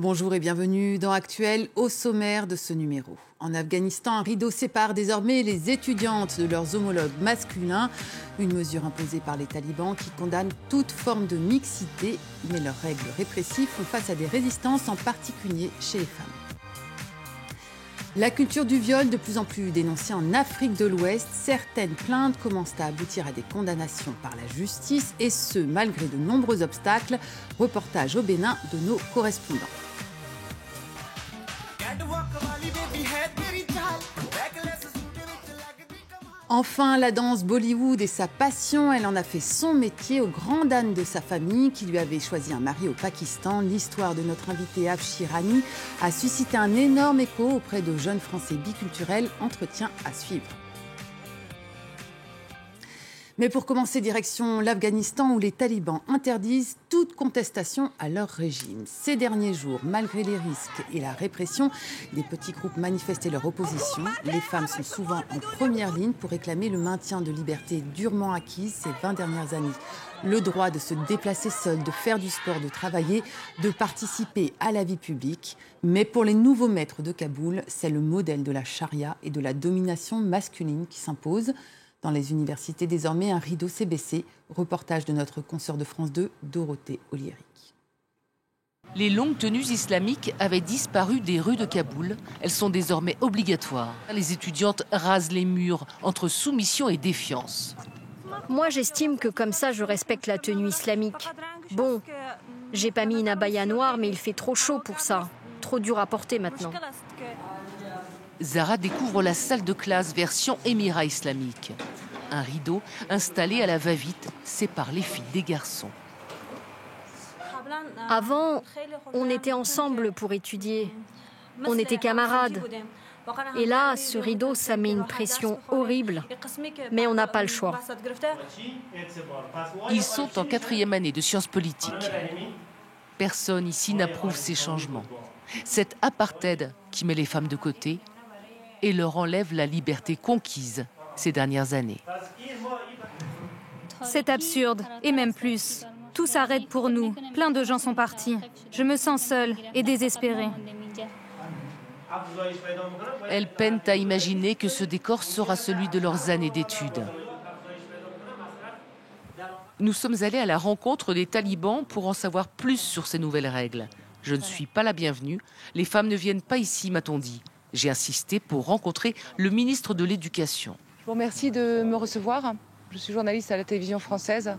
Bonjour et bienvenue dans Actuel, au sommaire de ce numéro. En Afghanistan, un rideau sépare désormais les étudiantes de leurs homologues masculins. Une mesure imposée par les talibans qui condamnent toute forme de mixité. Mais leurs règles répressives font face à des résistances, en particulier chez les femmes. La culture du viol, de plus en plus dénoncée en Afrique de l'Ouest, certaines plaintes commencent à aboutir à des condamnations par la justice, et ce, malgré de nombreux obstacles. Reportage au Bénin de nos correspondants. Enfin, la danse Bollywood est sa passion. Elle en a fait son métier, au grand dam de sa famille qui lui avait choisi un mari au Pakistan. L'histoire de notre invité Afshi Rani a suscité un énorme écho auprès de jeunes Français biculturels. Entretien à suivre. Mais pour commencer, direction l'Afghanistan où les talibans interdisent toute contestation à leur régime. Ces derniers jours, malgré les risques et la répression, des petits groupes manifestaient leur opposition. Les femmes sont souvent en première ligne pour réclamer le maintien de libertés durement acquises ces 20 dernières années. Le droit de se déplacer seul, de faire du sport, de travailler, de participer à la vie publique. Mais pour les nouveaux maîtres de Kaboul, c'est le modèle de la charia et de la domination masculine qui s'impose. Dans les universités, désormais, un rideau s'est baissé. Reportage de notre consoeur de France 2, Dorothée Oliéric. Les longues tenues islamiques avaient disparu des rues de Kaboul. Elles sont désormais obligatoires. Les étudiantes rasent les murs entre soumission et défiance. Moi, j'estime que comme ça, je respecte la tenue islamique. Bon, j'ai pas mis une abaya noire, mais il fait trop chaud pour ça. Trop dur à porter maintenant. Zara découvre la salle de classe version Émirat islamique. Un rideau installé à la va-vite sépare les filles des garçons. Avant, on était ensemble pour étudier. On était camarades. Et là, ce rideau, ça met une pression horrible. Mais on n'a pas le choix. Ils sont en 4e année de sciences politiques. Personne ici n'approuve ces changements. Cet apartheid qui met les femmes de côté et leur enlève la liberté conquise ces dernières années. C'est absurde, et même plus. Tout s'arrête pour nous. Plein de gens sont partis. Je me sens seule et désespérée. Elles peinent à imaginer que ce décor sera celui de leurs années d'études. Nous sommes allés à la rencontre des talibans pour en savoir plus sur ces nouvelles règles. Je ne suis pas la bienvenue. Les femmes ne viennent pas ici, m'a-t-on dit. J'ai insisté pour rencontrer le ministre de l'Éducation. Je vous remercie de me recevoir. Je suis journaliste à la télévision française.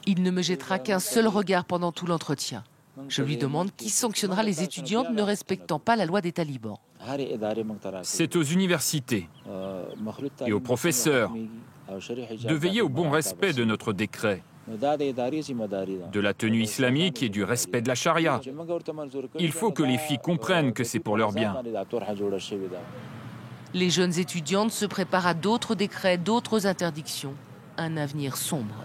Il ne me jettera qu'un seul regard pendant tout l'entretien. Je lui demande qui sanctionnera les étudiantes ne respectant pas la loi des talibans. C'est aux universités et aux professeurs de veiller au bon respect de notre décret, de la tenue islamique et du respect de la charia. Il faut que les filles comprennent que c'est pour leur bien. Les jeunes étudiantes se préparent à d'autres décrets, d'autres interdictions. Un avenir sombre.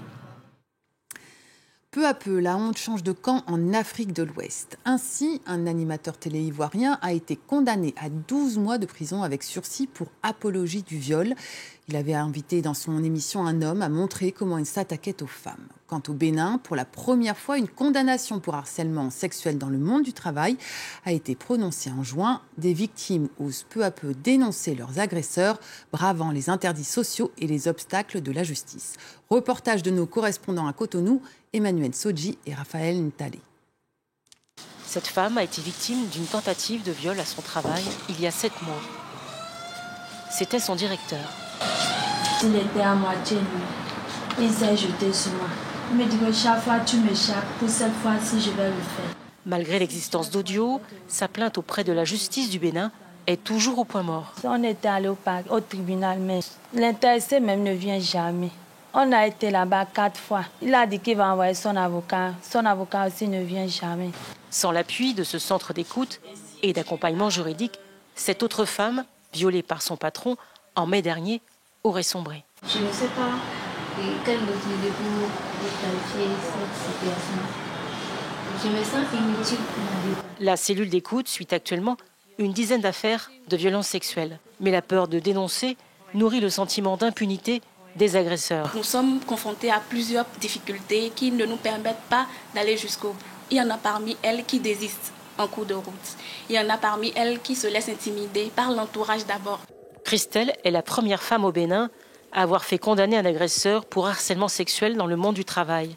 Peu à peu, la honte change de camp en Afrique de l'Ouest. Ainsi, un animateur télé ivoirien a été condamné à 12 mois de prison avec sursis pour apologie du viol. Il avait invité dans son émission un homme à montrer comment il s'attaquait aux femmes. Quant au Bénin, pour la première fois, une condamnation pour harcèlement sexuel dans le monde du travail a été prononcée en juin. Des victimes osent peu à peu dénoncer leurs agresseurs, bravant les interdits sociaux et les obstacles de la justice. Reportage de nos correspondants à Cotonou, Emmanuel Sodji et Raphaël Ntale. Cette femme a été victime d'une tentative de viol à son travail il y a 7 mois. C'était son directeur. Il était à moitié nu. Il s'est jeté sur moi. Il me dit que chaque fois tu m'échappes, pour cette fois-ci je vais le faire. Malgré l'existence d'audio, sa plainte auprès de la justice du Bénin est toujours au point mort. On était allé au tribunal, mais l'intéressé même ne vient jamais. On a été là-bas 4 fois. Il a dit qu'il va envoyer son avocat. Son avocat aussi ne vient jamais. Sans l'appui de ce centre d'écoute et d'accompagnement juridique, cette autre femme, violée par son patron, en mai dernier, aurait sombré. Je ne sais pas quelle autre idée pour clarifier cette situation. Je me sens inutile pour ma vie. La cellule d'écoute suit actuellement une dizaine d'affaires de violences sexuelles. Mais la peur de dénoncer nourrit le sentiment d'impunité des agresseurs. Nous sommes confrontés à plusieurs difficultés qui ne nous permettent pas d'aller jusqu'au bout. Il y en a parmi elles qui désistent. en cours de route. Il y en a parmi elles qui se laissent intimider par l'entourage d'abord. Christelle est la première femme au Bénin à avoir fait condamner un agresseur pour harcèlement sexuel dans le monde du travail.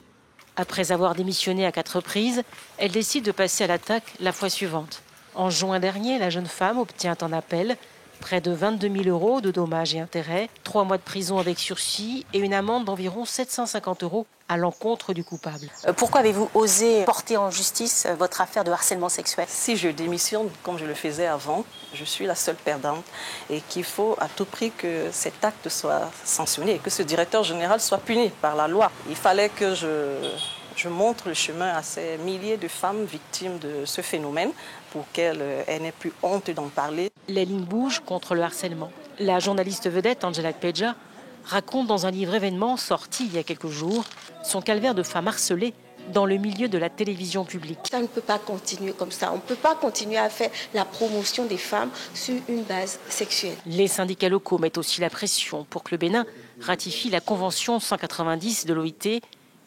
Après avoir démissionné à 4 reprises, elle décide de passer à l'attaque la fois suivante. En juin dernier, la jeune femme obtient en appel près de 22 000 € de dommages et intérêts, 3 mois de prison avec sursis et une amende d'environ 750 € à l'encontre du coupable. Pourquoi avez-vous osé porter en justice votre affaire de harcèlement sexuel? Si je démissionne comme je le faisais avant, je suis la seule perdante et qu'il faut à tout prix que cet acte soit sanctionné et que ce directeur général soit puni par la loi. Il fallait que je montre le chemin à ces milliers de femmes victimes de ce phénomène pour qu'elles n'aient plus honte d'en parler. Les lignes bougent contre le harcèlement. La journaliste vedette Angela Kpeja raconte dans un livre événement sorti il y a quelques jours son calvaire de femme harcelée dans le milieu de la télévision publique. Ça ne peut pas continuer comme ça. On ne peut pas continuer à faire la promotion des femmes sur une base sexuelle. Les syndicats locaux mettent aussi la pression pour que le Bénin ratifie la Convention 190 de l'OIT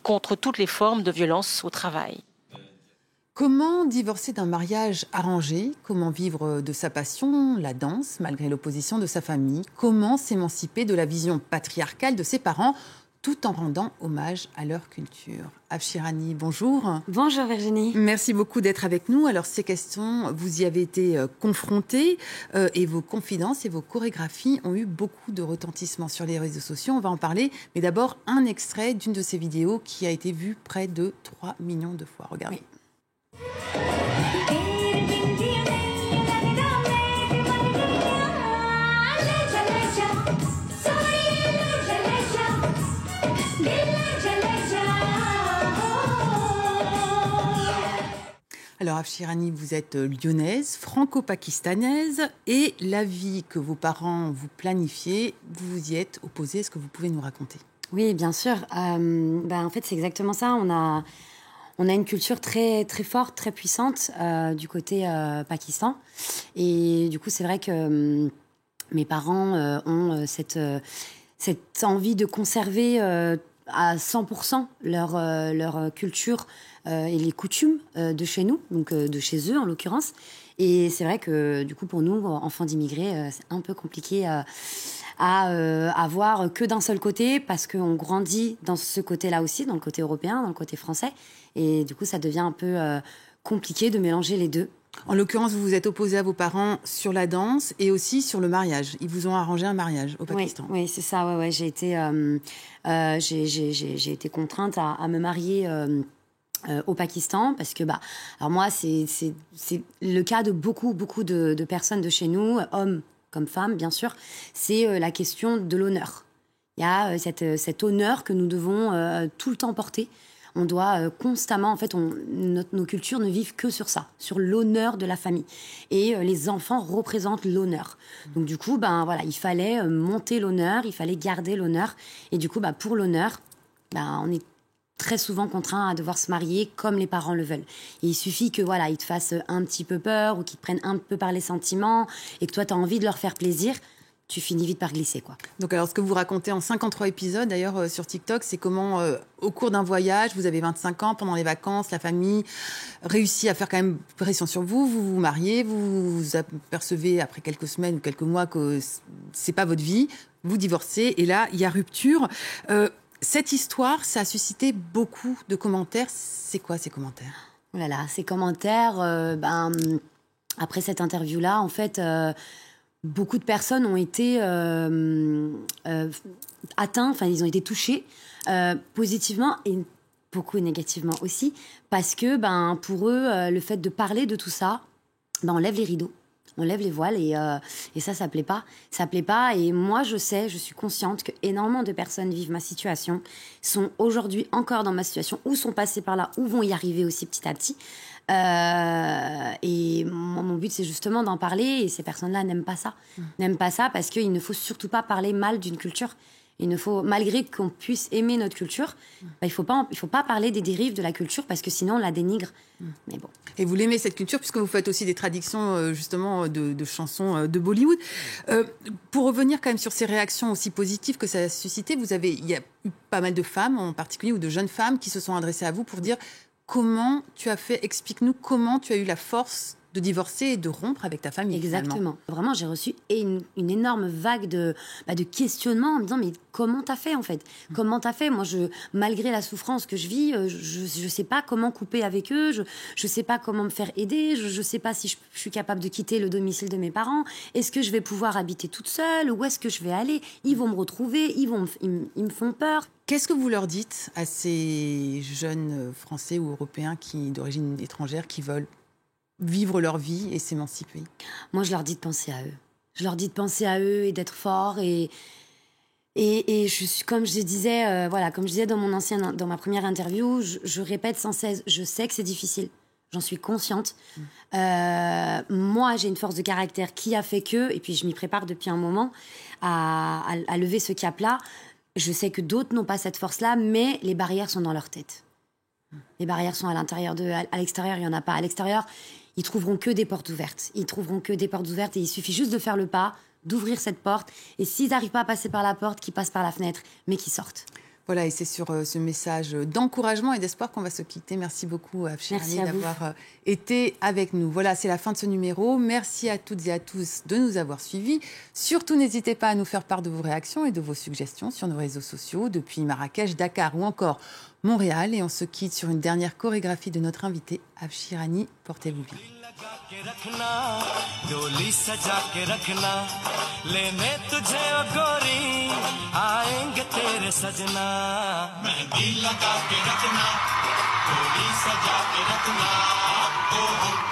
contre toutes les formes de violence au travail. Comment divorcer d'un mariage arrangé? Comment vivre de sa passion, la danse, malgré l'opposition de sa famille? Comment s'émanciper de la vision patriarcale de ses parents tout en rendant hommage à leur culture? Afshirani, bonjour. Bonjour Virginie. Merci beaucoup d'être avec nous. Alors ces questions, vous y avez été confrontés et vos confidences et vos chorégraphies ont eu beaucoup de retentissement sur les réseaux sociaux. On va en parler, mais d'abord un extrait d'une de ces vidéos qui a été vue près de 3 millions de fois. Regardez. Oui. Alors Afshirani, vous êtes lyonnaise, franco-pakistanaise et la vie que vos parents vous planifiaient, vous vous y êtes opposée. Est-ce que vous pouvez nous raconter? Oui, bien sûr. En fait, c'est exactement ça. On a une culture très, très forte, très puissante du côté Pakistan. Et du coup, c'est vrai que mes parents ont cette envie de conserver à 100% leur culture et les coutumes de chez nous, donc de chez eux en l'occurrence. Et c'est vrai que du coup, pour nous, enfants d'immigrés, c'est un peu compliqué à voir que d'un seul côté, parce qu'on grandit dans ce côté-là aussi, dans le côté européen, dans le côté français. Et du coup, ça devient un peu compliqué de mélanger les deux. En l'occurrence, vous vous êtes opposé à vos parents sur la danse et aussi sur le mariage. Ils vous ont arrangé un mariage au Pakistan. Oui, c'est ça. Ouais. J'ai été contrainte à me marier au Pakistan parce que, alors moi, c'est le cas de beaucoup de personnes de chez nous, hommes comme femmes, bien sûr. C'est la question de l'honneur. Il y a cet honneur que nous devons tout le temps porter. On doit constamment, en fait, nos cultures ne vivent que sur ça, sur l'honneur de la famille. Et les enfants représentent l'honneur. Donc du coup, il fallait monter l'honneur, il fallait garder l'honneur. Et du coup, pour l'honneur, on est très souvent contraint à devoir se marier comme les parents le veulent. Et il suffit que ils te fassent un petit peu peur ou qu'ils te prennent un peu par les sentiments et que toi, tu as envie de leur faire plaisir. Tu finis vite par glisser, quoi. Donc, alors, ce que vous racontez en 53 épisodes, d'ailleurs, sur TikTok, c'est comment, au cours d'un voyage, vous avez 25 ans, pendant les vacances, la famille réussit à faire quand même pression sur vous, vous vous mariez, vous vous apercevez après quelques semaines ou quelques mois que c'est pas votre vie, vous divorcez, et là, il y a rupture. Cette histoire, ça a suscité beaucoup de commentaires. C'est quoi, ces commentaires? Oh là là, ces commentaires, après cette interview-là, en fait... beaucoup de personnes ont été atteints, enfin ils ont été touchés positivement et beaucoup négativement aussi, parce que pour eux, le fait de parler de tout ça, on lève les rideaux, on lève les voiles et ça plaît pas. Ça plaît pas et moi je suis consciente que énormément de personnes vivent ma situation, sont aujourd'hui encore dans ma situation, ou sont passées par là, ou vont y arriver aussi petit à petit. Et mon but, c'est justement d'en parler. Et ces personnes-là n'aiment pas ça. N'aiment pas ça parce qu'il ne faut surtout pas parler mal d'une culture. Il ne faut, malgré qu'on puisse aimer notre culture, il faut pas parler des dérives de la culture parce que sinon on la dénigre. Mais bon. Et vous l'aimez cette culture puisque vous faites aussi des traductions justement de chansons de Bollywood. Pour revenir quand même sur ces réactions aussi positives que ça a suscité, il y a eu pas mal de femmes en particulier ou de jeunes femmes qui se sont adressées à vous pour dire comment tu as fait, explique-nous comment tu as eu la force de divorcer et de rompre avec ta famille. Exactement. Vraiment, j'ai reçu une énorme vague de questionnements en me disant mais comment t'as fait en fait ? Comment t'as fait ? Moi, malgré la souffrance que je vis, je sais pas comment couper avec eux, je sais pas comment me faire aider, je sais pas si je suis capable de quitter le domicile de mes parents. Est-ce que je vais pouvoir habiter toute seule ? Où est-ce que je vais aller ? Ils vont me retrouver, ils me font peur. Qu'est-ce que vous leur dites à ces jeunes Français ou Européens d'origine étrangère qui veulent vivre leur vie et s'émanciper? Moi, je leur dis de penser à eux. Je leur dis de penser à eux et d'être forts. Et comme je disais dans ma première interview, je répète sans cesse, je sais que c'est difficile. J'en suis consciente. Moi, j'ai une force de caractère qui a fait que, et puis je m'y prépare depuis un moment, à lever ce cap-là. Je sais que d'autres n'ont pas cette force-là, mais les barrières sont dans leur tête. Les barrières sont à l'intérieur d'eux. À l'extérieur, il n'y en a pas. À l'extérieur, ils trouveront que des portes ouvertes. Ils trouveront que des portes ouvertes et il suffit juste de faire le pas, d'ouvrir cette porte. Et s'ils n'arrivent pas à passer par la porte, qu'ils passent par la fenêtre, mais qu'ils sortent. Voilà, et c'est sur ce message d'encouragement et d'espoir qu'on va se quitter. Merci beaucoup, Afshirani, d'avoir été avec nous. Voilà, c'est la fin de ce numéro. Merci à toutes et à tous de nous avoir suivis. Surtout, n'hésitez pas à nous faire part de vos réactions et de vos suggestions sur nos réseaux sociaux, depuis Marrakech, Dakar ou encore Montréal. Et on se quitte sur une dernière chorégraphie de notre invité, Afshirani. Portez-vous bien. रखना डोली सजा के रखना लेने तुझे ओ गोरी आएंगे तेरे सजना मेहंदी लगा के रखना डोली सजा के रखना ओ